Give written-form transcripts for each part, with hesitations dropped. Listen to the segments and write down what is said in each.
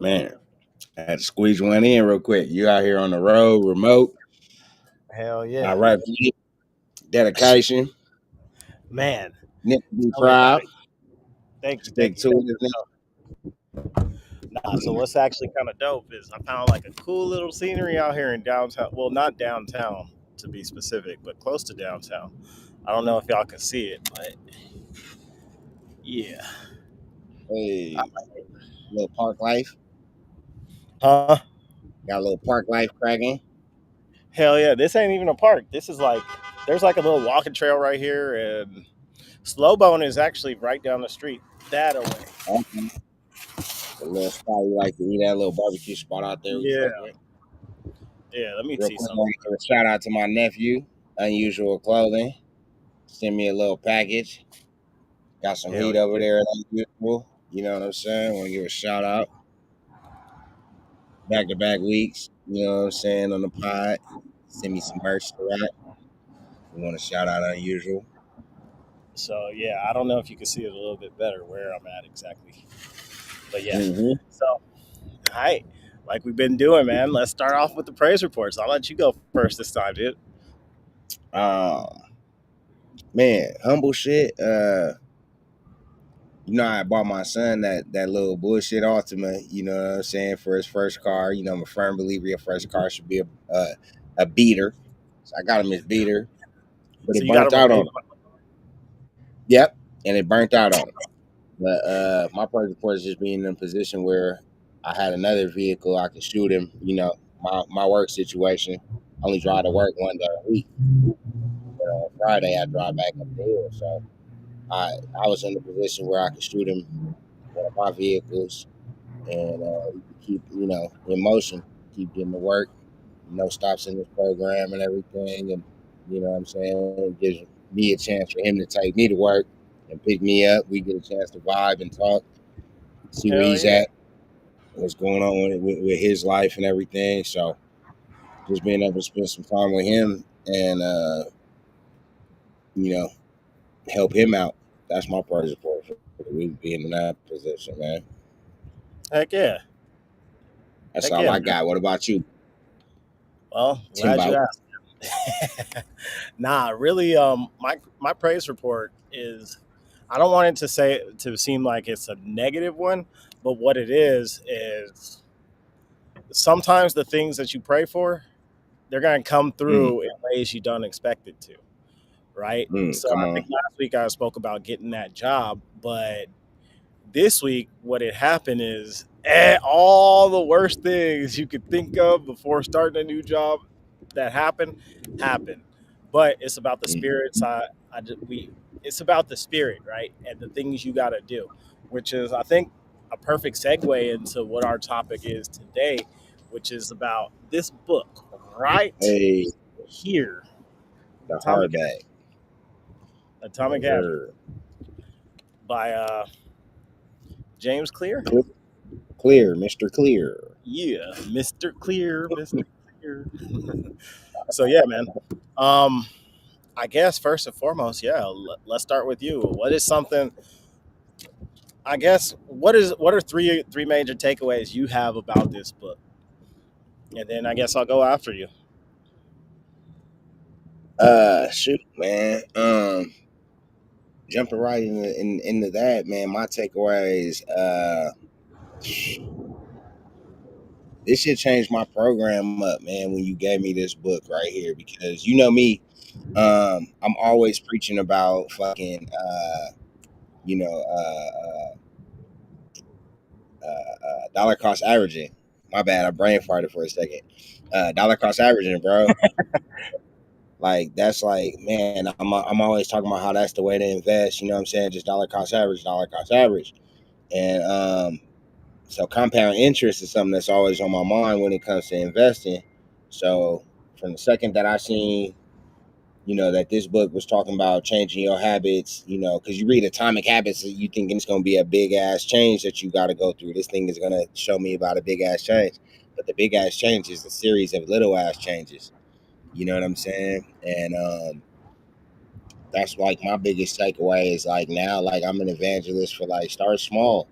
Man, I had to squeeze one in real quick. You out here on the road, remote. Hell All yeah. right, dedication. Man, Nick to be tell me about proud. it. Thank you, Stick thank you, to thank it. you. Nah, so what's actually kind of dope is I found like a cool little scenery out here in downtown. Well, not downtown to be specific, but close to downtown. I don't know if y'all can see it, but yeah. Hey, little park life. Huh? Got a little park life cracking. Hell yeah. This ain't even a park. This is like, there's like a little walking trail right here, and Slow Bone is actually right down the street that away. Okay. A little spot you like to eat at, a little barbecue spot out there we Yeah. fuck with. Yeah, let me Real see quick, I something. want to give a shout out to my nephew, Unusual Clothing. Send me a little package. Got some Hell heat over yeah. there at Unusual. You know what I'm saying? Want to give a shout out. Back to back weeks. You know what I'm saying on the pod. Send me some merch to that. We want to shout out Unusual. So yeah, I don't know if you can see it a little bit better where I'm at exactly. But yeah. Mm-hmm. So all right. Like we've been doing, man. Let's start off with the praise reports. I'll let you go first this time, dude. Um, man, humble shit. I bought my son that little bullshit Ultima. You know what I'm saying, for his first car. I'm a firm believer your first car should be a beater. So I got him his beater, but So it you got burnt him a out on big him. Yep, and it burnt out on him. But my praise report is just being in a position where I had another vehicle I could shoot him. My work situation. I only drive to work one day a week. But on Friday I drive back up the hill. So I was in a position where I could shoot him one of my vehicles, and we could keep in motion, keep getting to work, no stops in this program and everything, and what I'm saying, it gives me a chance for him to take me to work and pick me up. We get a chance to vibe and talk, see where Hell he's yeah. at, what's going on with his life and everything. So just being able to spend some time with him and you know help him out. That's my part support for the week, being in that position, man. Heck yeah. That's Heck all yeah, I man. got. What about you, Well, glad you Timbo? asked. Nah, really, my praise report is I don't want it to seem like it's a negative one, but what it is sometimes the things that you pray for, they're gonna come Mm, through in ways you don't expect it to, right? So come I on. think last week I spoke about getting that job, but this week what had happened is all the worst things you could think of before starting a new job that happened. But it's about the Mm. spirit side. It's about the spirit, right, and the things you got to do, which is I think a perfect segue into what our topic is today, which is about this book right Hey, here, the Atomic hard bag. Atomic Yes, Habits sir. by James Clear. Clear, clear, Mr. Clear. Yeah, Mr. Clear, Mr. Clear. So yeah, man. Um, I guess first and foremost, yeah, let's start with you. What is something? I guess what are three major takeaways you have about this book, and then I guess I'll go after you. Shoot, man. Jumping right into that, man. My takeaways. This shit changed my program up, man. When you gave me this book right here, because you know me, I'm always preaching about fucking, you know, dollar cost averaging. My bad, I brain farted for a second. Dollar cost averaging, bro. Like that's like, man, I'm always talking about how that's the way to invest. You know what I'm saying? Just dollar cost average, and so compound interest is something that's always on my mind when it comes to investing. So from the second that I seen, that this book was talking about changing your habits, because you read Atomic Habits, you think it's going to be a big ass change that you got to go through. This thing is going to show me about a big ass change, but the big ass change is a series of little ass changes. You know what I'm saying? And that's like my biggest takeaway is like now, like I'm an evangelist for like start small.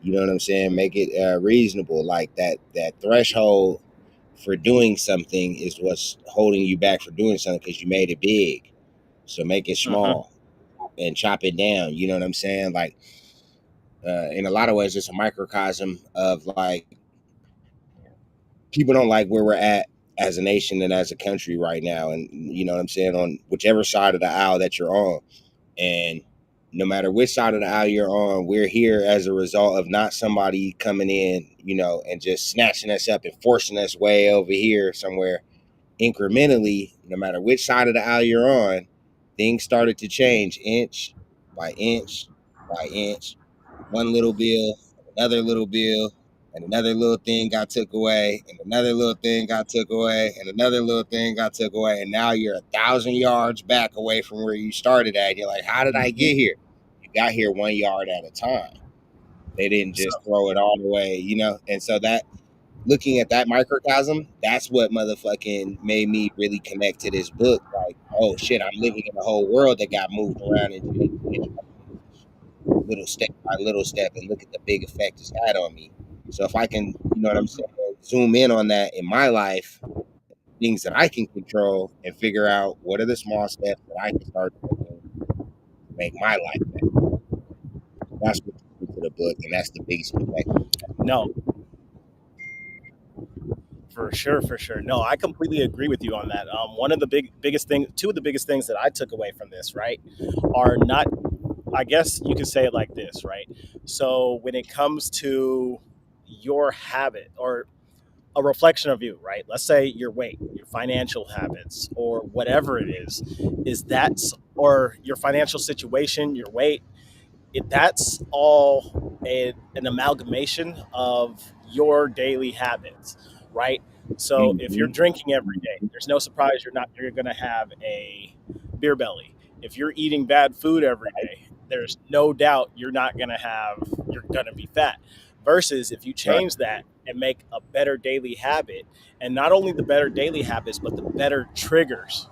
You know what I'm saying? Make it reasonable. Like that threshold for doing something is what's holding you back for doing something because you made it big. So make it Mm-hmm. small and chop it down. You know what I'm saying? Like in a lot of ways, it's a microcosm of like people don't like where we're at as a nation and as a country right now. And you know what I'm saying? On whichever side of the aisle that you're on. And no matter which side of the aisle you're on, we're here as a result of not somebody coming in, you know, and just snatching us up and forcing us way over here somewhere incrementally. No matter which side of the aisle you're on, things started to change inch by inch by inch. One little bill, another little bill, and another little thing got took away, and another little thing got took away, and another little thing got took away, and now you're 1,000 yards back away from where you started at. You're like, how did I get here? You got here 1 yard at a time. They didn't So just throw it all the way, you know. And so that looking at that microcosm, that's what motherfucking made me really connect to this book. Like, oh shit, I'm living in a whole world that got moved around and little step by little step, and look at the big effect it's had on me. So if I can, you know what I'm saying, zoom in on that in my life, things that I can control, and figure out what are the small steps that I can start taking to make my life better. That's what drew me to the book, and that's the biggest effect. no, for sure, for sure. No, I completely agree with you on that. One of the biggest things, two of the biggest things that I took away from this, right, are not. I guess you could say it like this, right? So when it comes to your habit or a reflection of you, right? Let's say your weight, your financial habits, or whatever it is that, or your financial situation, your weight, that's all an amalgamation of your daily habits, right? So if you're Mm-hmm. drinking every day, there's no surprise you're going to have a beer belly. If you're eating bad food every day, there's no doubt you're going to be fat. Versus if you Right. change that and make a better daily habit, and not only the better daily habits, but the better triggers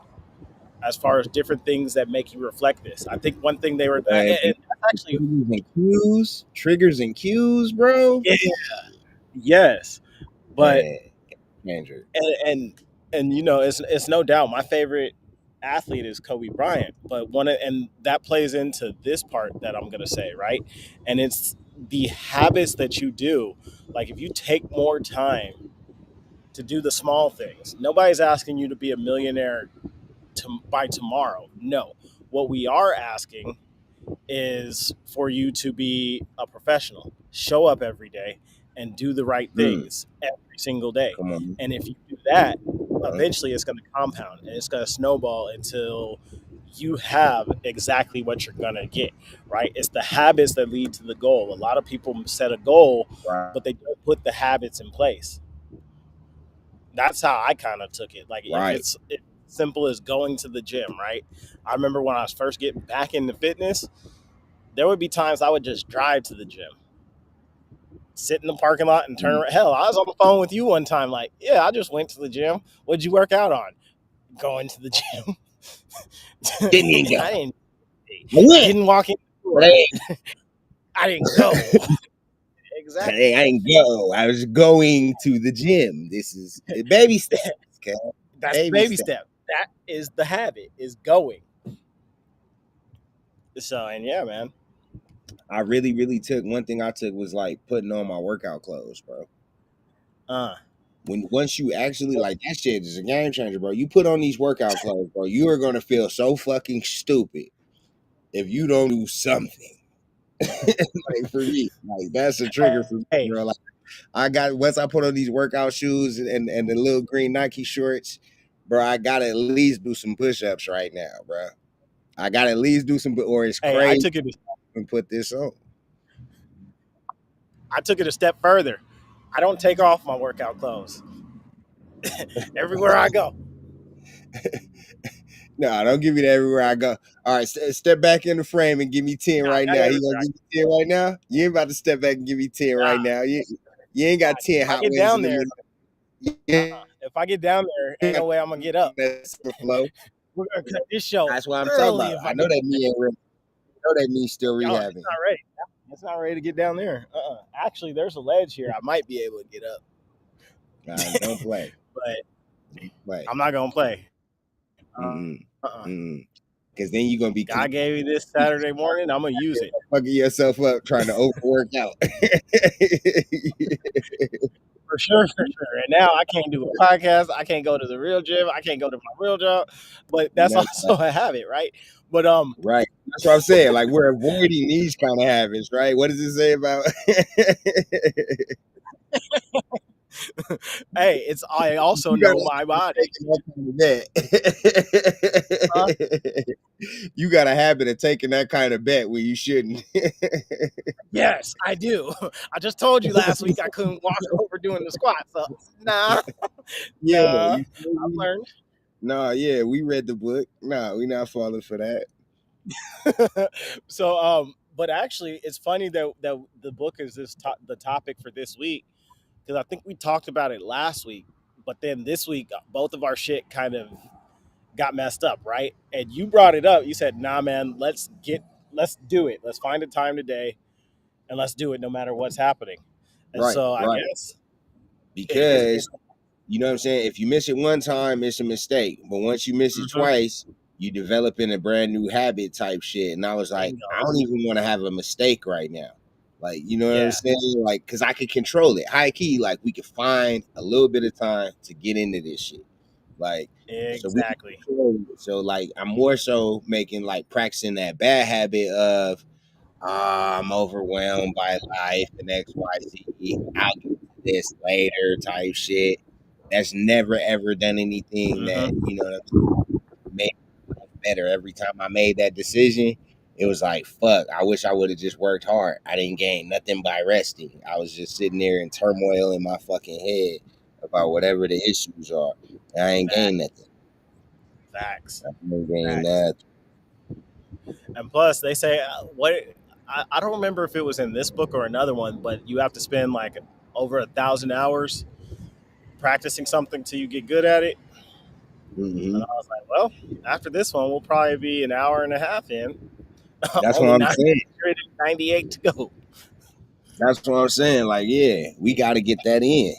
as far as different things that make you reflect this. I think one thing they were, Man, and that's actually, triggers and cues, bro. yeah, yes, but Man, Andrew. and and you know, it's no doubt my favorite athlete is Kobe Bryant, but and that plays into this part that I'm gonna say, right? And it's the habits that you do. Like if you take more time to do the small things, nobody's asking you to be a millionaire by tomorrow. No, what we are asking is for you to be a professional, show up every day, and do the right Hmm. things every single day. Come on. And if you do that, Huh? eventually it's going to compound and it's going to snowball until you have exactly what you're going to get, right? It's the habits that lead to the goal. A lot of people set a goal, Right. but they don't put the habits in place. That's how I kind of took it. Like if Right. it's simple as going to the gym, right? I remember when I was first getting back into fitness, there would be times I would just drive to the gym, sit in the parking lot, and turn Mm. around. Hell, I was on the phone with you one time, like, yeah, I just went to the gym. What'd you work out on? Going to the gym. Didn't even I go. didn't. I went, Didn't walk in the but door. I didn't go. I Exactly. ain't go. I was going to the gym. This is baby steps, okay? That's the Baby baby steps. step. That is the habit. Is going. So and yeah, man. I really, really took one thing I took was like putting on my workout clothes, bro. Uh, When once you actually like that shit is a game changer, bro. You put on these workout clothes, bro. You are gonna feel so fucking stupid if you don't do something. Like for me, like that's a trigger for me, hey, bro. Like I got once I put on these workout shoes and the little green Nike shorts, bro. I gotta at least do some push-ups right now, bro. I gotta at least do some, or it's hey, crazy and put this on. I took it a step further. I don't take off my workout clothes everywhere I go. No, don't give me that everywhere I go. All right, step back in the frame and give me 10 Nah, right not now. He everywhere. gonna give me 10 right now? You ain't about to step back and give me 10 right Nah, now. You ain't nah. got 10 If I hot get wings down in the there, middle. You if I get down there, ain't ain't no way I'm gonna get up. got that flow. We're gonna cut this show That's what I'm talking early about. if I I know get. that knee ain't real. I know that knee still Oh, it's rehabbing. not ready. It's not ready to get down there. Actually, there's a ledge here. I might be able to get up, Don't play. but Don't play. I'm not gonna play. Mm-mm. Uh-uh. Mm-mm. Because then you're gonna be God gave me this Saturday morning. I'm gonna use it fucking yourself up trying to overwork out. for sure, for sure. And now I can't do a podcast. I can't go to the real gym. I can't go to my real job. But that's No, also a habit, right? But right. That's what I'm saying. Like we're avoiding these kind of habits, right? What does it say about? hey, it's I also You gotta know my have body. taking that Huh? kind of bet. You got a habit of taking that kind of bet when you shouldn't. Yes, I do. I just told you last week I couldn't walk over doing the squat. So nah, Yeah, nah. you feel I've me? learned. Nah, yeah, we read the book. Nah, we not falling for that. so but actually it's funny that the book is the topic for this week because I think we talked about it last week, but then this week both of our shit kind of got messed up, right? And you brought it up. You said, "Nah, man, let's do it. Let's find a time today and let's do it no matter what's happening." And Right, so I right. guess it's Because you know what I'm saying? If you miss it one time, it's a mistake. But once you miss it mhm, twice, you developing a brand new habit type shit. And I was like, I bingo. don't even want to have a mistake right now. Like, you know what I'm Yeah, saying? Like, cause I could control it. High key, like we could find a little bit of time to get into this shit. Like, so we can exactly. control it. So like I'm more so making like practicing that bad habit of I'm overwhelmed by life and XYZ. I'll get to this later type shit. That's never ever done anything that, Hmm. you know what I'm saying, made life better. Every time I made that decision, it was like, fuck, I wish I would have just worked hard. I didn't gain nothing by resting. I was just sitting there in turmoil in my fucking head about whatever the issues are. And I ain't gained Facts, nothing. facts, I ain't gained facts. nothing. And plus, they say what I don't remember if it was in this book or another one, but you have to spend like over 1,000 hours practicing something till you get good at it. And Hmm. I was like, well, after this one, we'll probably be an hour and a half in, That's what only I'm saying. 98 to go. That's what I'm saying. Like, yeah, we got to get that in.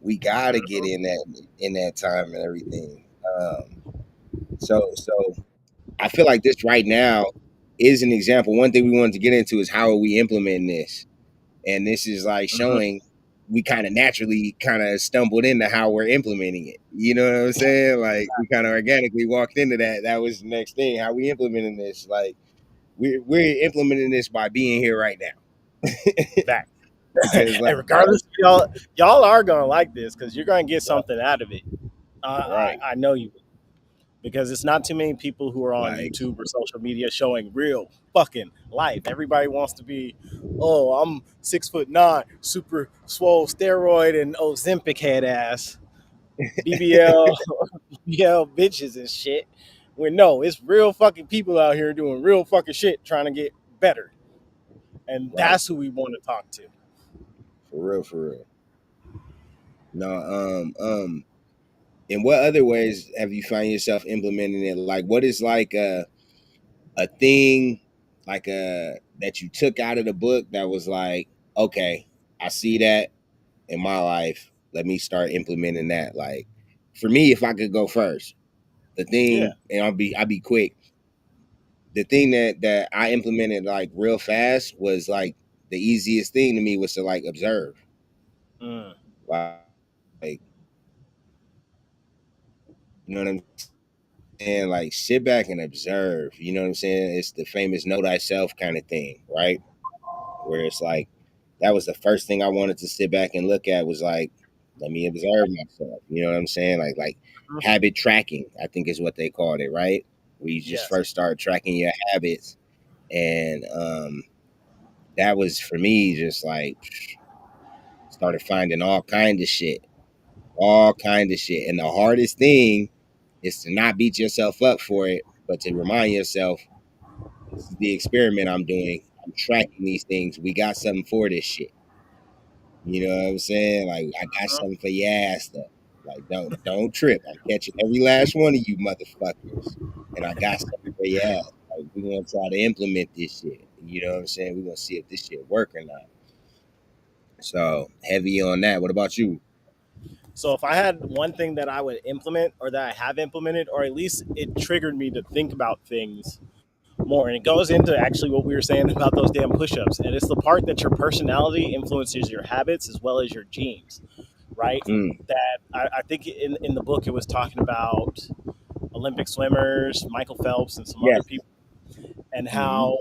We got to get Mhm. in that time and everything. So I feel like this right now is an example. One thing we wanted to get into is how are we implementing this, and this is like Mhm. showing we kind of naturally kind of stumbled into how we're implementing it. You know what I'm saying? Like we kind of organically walked into that. That was the next thing. How we implementing this? Like we're implementing this by being here right now. Fact. Because like And regardless, y'all are gonna like this because you're gonna get something out of it. right, I know you because it's not too many people who are on like YouTube or social media showing real fucking life. Everybody wants to be, oh, I'm 6'9", super swole steroid and Ozempic head ass, BBL, BBL bitches and shit. When no, it's real fucking people out here doing real fucking shit trying to get better. And right, that's who we want to talk to. for real, for real. No, in what other ways have you found yourself implementing it? Like, what is like a thing like that you took out of the book that was like, okay, I see that in my life. Let me start implementing that. Like, for me, if I could go first, the Yeah. thing, and I'll be quick. The thing that I implemented like real fast was like the easiest thing to me was to like observe, Mm. like you know what I'm saying? Like sit back and observe. You know what I'm saying? It's the famous know thyself kind of thing, right? Where it's like that was the first thing I wanted to sit back and look at was like, let me observe myself. You know what I'm saying? Like Mhm. habit tracking, I think is what they called it, right? Where you just Yes. first start tracking your habits. And that was for me just like started finding all kind of shit. All kind of shit. And the hardest thing is to not beat yourself up for it, but to remind yourself, this is the experiment I'm doing. I'm tracking these things. We got something for this shit. You know what I'm saying? Like I got Mhm. something for your ass though. Like don't trip. I'm catching every last one of you motherfuckers. And I got something for your ass. Like we gonna try to implement this shit. You know what I'm saying? We're gonna see if this shit work or not. So heavy on that. What about you? So if I had one thing that I would implement or that I have implemented, or at least it triggered me to think about things more, and it goes into actually what we were saying about those damn push-ups, and it's the part that your personality influences your habits as well as your genes, right? Mm, That I think in the book it was talking about Olympic swimmers, Michael Phelps, and some other yes. people, and Hmm. how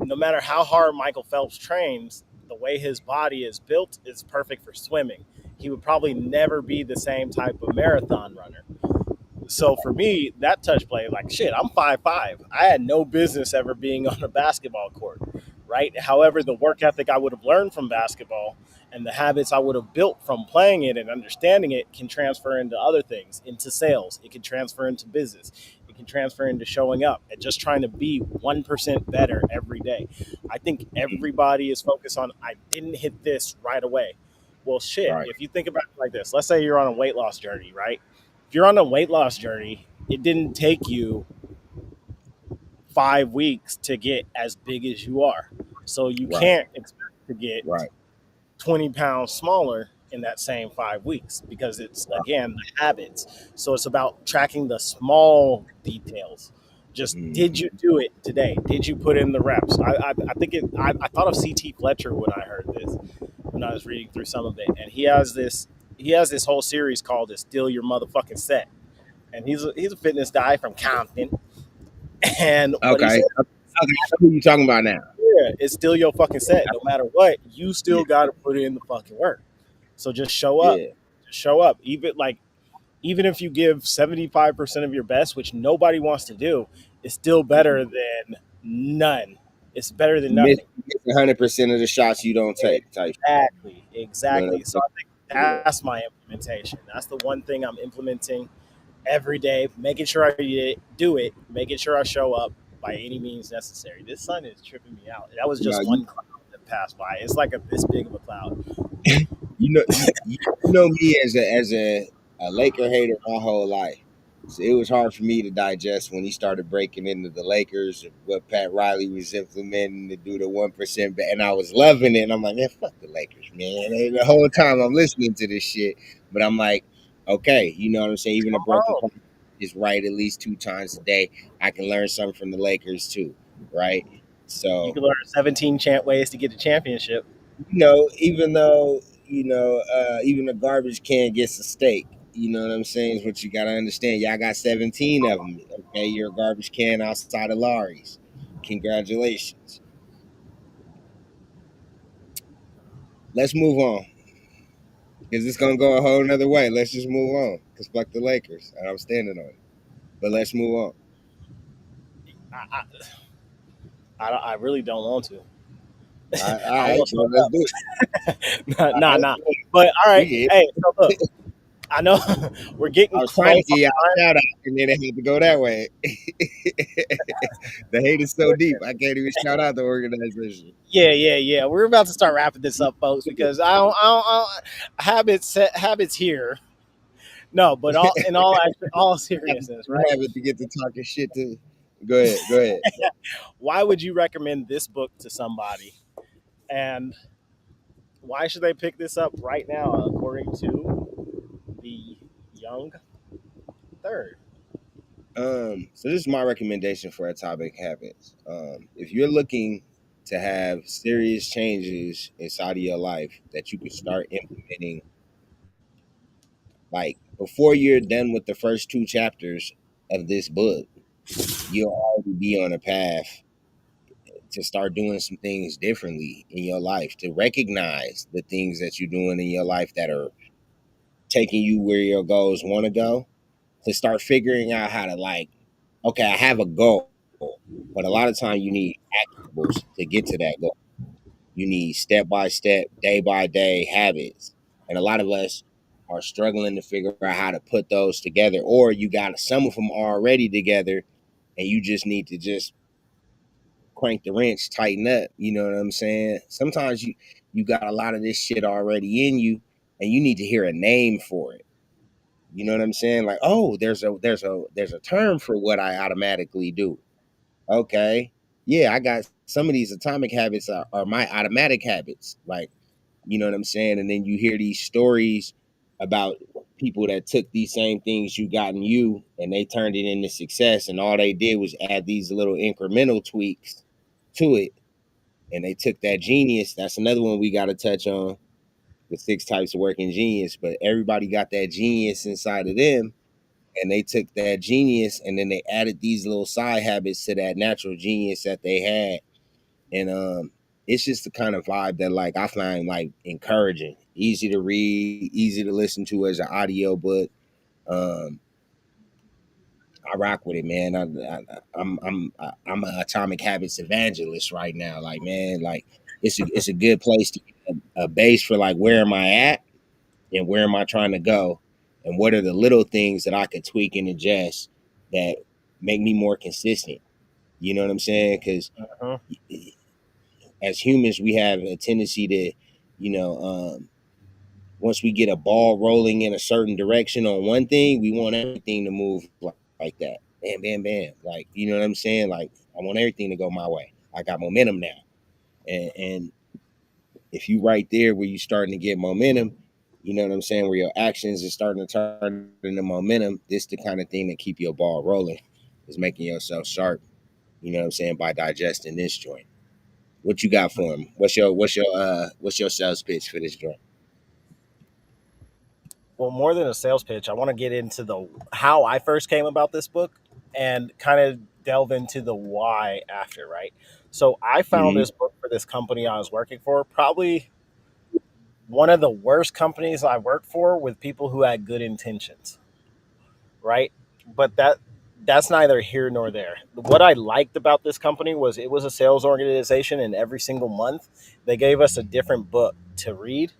no matter how hard Michael Phelps trains, the way his body is built is perfect for swimming. He would probably never be the same type of marathon runner. So for me, that touch play, like shit, I'm 5'5". I had no business ever being on a basketball court, right? However, the work ethic I would have learned from basketball and the habits I would have built from playing it and understanding it can transfer into other things, into sales. It can transfer into business. It can transfer into showing up and just trying to be 1% better every day. I think everybody is focused on, I didn't hit this right away. Well, shit, Right. if you think about it like this, let's say you're on a weight loss journey, right? If you're on a weight loss journey, it didn't take you 5 weeks to get as big as you are. So you Right. can't expect to get Right. 20 pounds smaller in that same 5 weeks because it's, Right. again, the habits. So it's about tracking the small details. Just did you Hmm. do it today? Did you put in the reps? I think I thought of CT Fletcher when I heard this, when I was reading through some of it. And he has this whole series called "It's Still Your Motherfucking Set," and he's a fitness guy from Compton. And what he Okay. said, Okay. I know who you talking about now. yeah, it's still your fucking set. No matter what, you Yeah. still got to put in the fucking work. So just show up. Yeah. Just show up. Even if you give 75% of your best, which nobody wants to do, it's still better than none. It's better than You nothing. miss 100% of the shots you don't take. Type. Exactly. You know what Exactly. I'm So saying? I think Yeah. that's my implementation. That's the one thing I'm implementing every day, making sure I do it, making sure I show up by any means necessary. This sun is tripping me out. That was No, just one cloud that passed by. It's like this big of a cloud. you know me as a Laker hater my whole life. So it was hard for me to digest when he started breaking into the Lakers and what Pat Riley was implementing to do the 1%, and I was loving it. And I'm like, man, fuck the Lakers, man. And the whole time I'm listening to this shit, but I'm like, okay, you know what I'm saying? Even a broken clock is right at least 2 times a day. I can learn something from the Lakers too, right? You So can learn 17 ways to get the championship. even though even a garbage can gets a steak. You know what I'm saying? Is what you gotta understand. Y'all got 17 of them. Okay, you're a garbage can outside of Laurie's. Congratulations. Let's move on because it's gonna go a whole nother way. Let's just move on because fuck the Lakers, and I'm standing on it. But let's move on. I, I really don't want to. All I right, want so let's do it. to. All Nah, right, nah. But all right. we Hey, so look, I know we're I getting was trying to close give y'all on a shout out, and then it had to go that way. The hate is so deep, I can't even shout out the organization. Yeah, yeah, yeah. We're about to start wrapping this up, folks, because habits here. No, but all seriousness, You right? have it to get to talking shit to. Go ahead. Go ahead. Why would you recommend this book to somebody, and why should they pick this up right now? According to the young third, So this is my recommendation for atomic habits. If you're looking to have serious changes inside of your life that you can start implementing, like before you're done with the first 2 chapters of this book, you'll already be on a path to start doing some things differently in your life, to recognize the things that you're doing in your life that are taking you where your goals want to go, to start figuring out how to, like, okay, I have a goal, but a lot of time you need actionables to get to that goal. You need step by step, day by day habits. And a lot of us are struggling to figure out how to put those together, or you got some of them already together and you just need to just crank the wrench, tighten up. You know what I'm saying? Sometimes you got a lot of this shit already in you and you need to hear a name for it. You know what I'm saying? Like, oh, there's a term for what I automatically do. Okay. Yeah, I got some of these atomic habits are my automatic habits. Like, you know what I'm saying? And then you hear these stories about people that took these same things you got in you and they turned it into success. And all they did was add these little incremental tweaks to it. And they took that genius. That's another one we got to touch on, the 6 types of working genius. But everybody got that genius inside of them. And they took that genius and then they added these little side habits to that natural genius that they had. And it's just the kind of vibe that like I find like encouraging, easy to read, easy to listen to as an audio book. um I rock with it, man. I'm an Atomic Habits evangelist right now. Like, man, like it's a good place to get a base for like where am I at and where am I trying to go, and what are the little things that I could tweak and adjust that make me more consistent. You know what I'm saying? Because Uh-huh. as humans, we have a tendency to, you know, once we get a ball rolling in a certain direction on one thing, we want everything to move like that. Bam, bam, bam. Like, you know what I'm saying? Like, I want everything to go my way. I got momentum now. And if you right there where you starting to get momentum, you know what I'm saying, where your actions are starting to turn into momentum, this the kind of thing that keep your ball rolling, is making yourself sharp, you know what I'm saying, by digesting this joint. What you got for him? What's your sales pitch for this joint? Well, more than a sales pitch, I want to get into the how I first came about this book and kind of delve into the why after, right? So I found Mm-hmm. this book for this company I was working for, probably one of the worst companies I worked for, with people who had good intentions, right? But that's neither here nor there. What I liked about this company was it was a sales organization, and every single month they gave us a different book to read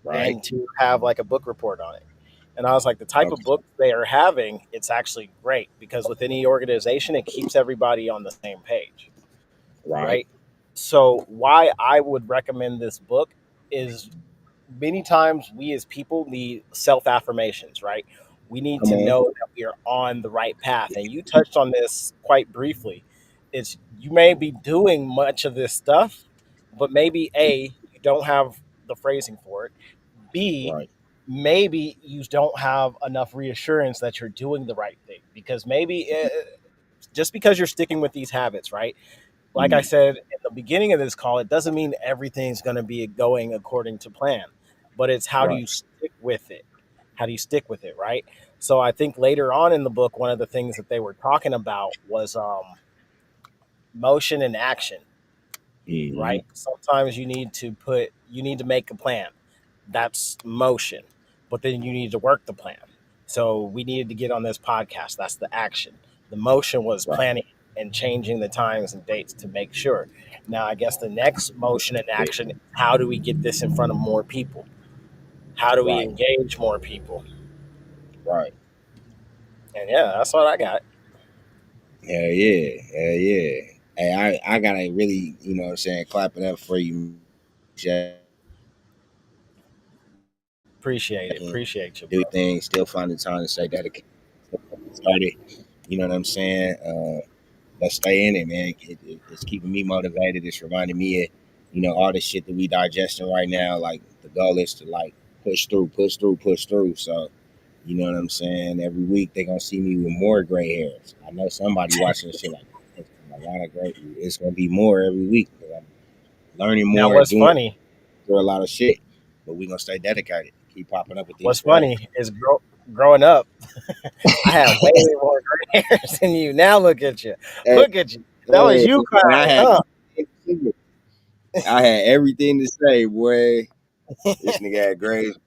Right. and to have like a book report on it. And I was like, the type of Okay. book they are having, it's actually great because with any organization, it keeps everybody on the same page, Right. right? So, why I would recommend this book is many times we as people need self affirmations, right? We need Come to on. know that we are on the right path. And you touched on this quite briefly. It's you may be doing much of this stuff, but maybe A, you don't have the phrasing for it. B, Right. maybe you don't have enough reassurance that you're doing the right thing because maybe just because you're sticking with these habits, right? Like I Mm. said in the beginning of this call, it doesn't mean everything's going to be going according to plan, but it's how do Right. you stick with it? How do you stick with it, right? So I think later on in the book, one of the things that they were talking about was motion and action, Mm-hmm. right? Sometimes you need to make a plan. That's motion, but then you need to work the plan. So we needed to get on this podcast. That's the action. The motion was Right. planning and changing the times and dates to make sure. Now, I guess the next motion and Yeah. action, how do we get this in front of more people? How do we Right. engage more people? Right. And yeah, that's what I got. Hell yeah. Hell yeah. Hey, I gotta really, you know what I'm saying, clap it up for you. Appreciate it. Appreciate you, Do bro. things, still find the time to stay dedicated. Started, you know what I'm saying? Let's stay in it, man. It's keeping me motivated. It's reminding me of, you know, all the shit that we digesting right now. Like the goal is to like push through, push through, push through. So, you know what I'm saying? Every week they're gonna see me with more gray hairs. I know somebody watching this shit like it's a lot of gray. It's gonna be more every week. 'Cause I'm learning Now, more, what's doing funny? through a lot of shit. But we gonna stay dedicated. Keep popping up with these What's goals. funny is growing up, I had way more gray hairs than you. Now look at you. Hey, Look at you. That was hey, you and crying, huh? I had everything to say, boy. This nigga had grades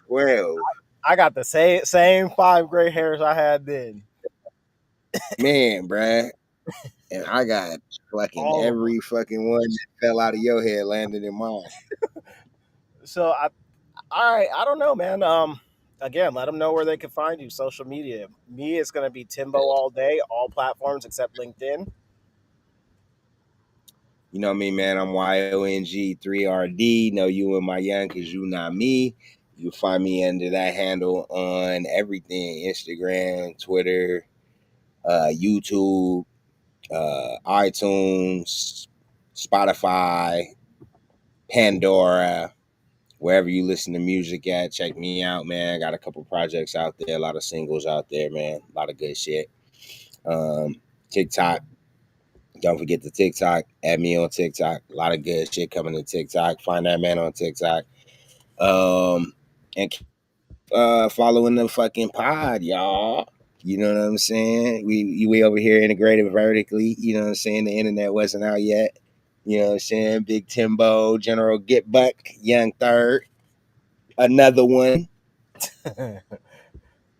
12. I got the same five gray hairs I had then. Man, bruh. And I got fucking All of them. every fucking one that fell out of your head landed in mine. So all right, I don't know, man. Again, let them know where they can find you. Social media. Me, it's gonna be Timbo all day, all platforms except LinkedIn. You know what I mean, man? I'm YONG3RD. Know you and my young because you not me. You'll find me under that handle on everything: Instagram, Twitter, YouTube. iTunes, Spotify, Pandora, wherever you listen to music at. Check me out, man. Got a couple projects out there, a lot of singles out there, man. A lot of good shit. TikTok. Don't forget the TikTok. Add me on TikTok. A lot of good shit coming to TikTok. Find that man on TikTok. And following the fucking pod, y'all. You know what I'm saying? We over here integrated vertically. You know what I'm saying? The internet wasn't out yet. You know what I'm saying? Big Timbo, General Get Buck, Young Third, another one.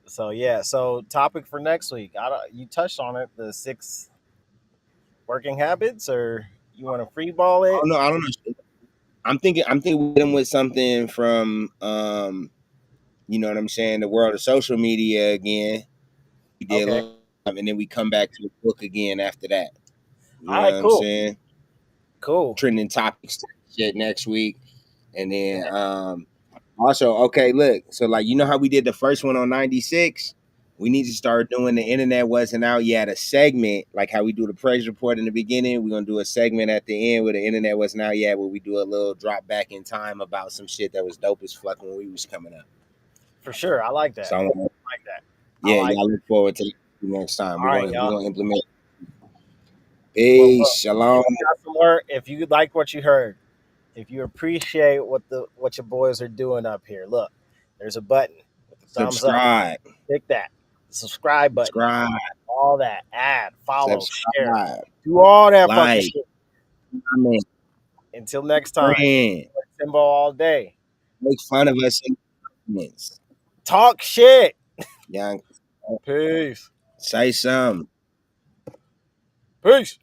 So yeah, so topic for next week. You touched on it, the 6 working habits, or you want to free ball it? I don't know. I'm thinking we hit them with something from you know what I'm saying, the world of social media again. We did a Okay. little, and then we come back to the book again after that. You All know right. what I'm Cool. saying? Cool. Trending topics shit next week. And then also, okay, look, so like you know how we did the first one on 96? We need to start doing the internet wasn't out yet, a segment, like how we do the praise report in the beginning. We're gonna do a segment at the end where the internet wasn't out yet, where we do a little drop back in time about some shit that was dope as fuck when we was coming up. For sure. I like that. So I like that. I yeah, like. y'all look forward to next time. All We're right, gonna we're y'all. gonna implement. Well, look, Peace, if shalom. you got some work, if you like what you heard, if you appreciate what your boys are doing up here, look, there's a button with the thumbs up. Subscribe. Click that. The subscribe button. Subscribe. All that. Add, follow, share. Subscribe. Do all that fucking Like. shit. Comment. Until next time. Friend. Timbo all day. Make fun of us in the comments. Talk shit. Young. Peace. Say something. Peace.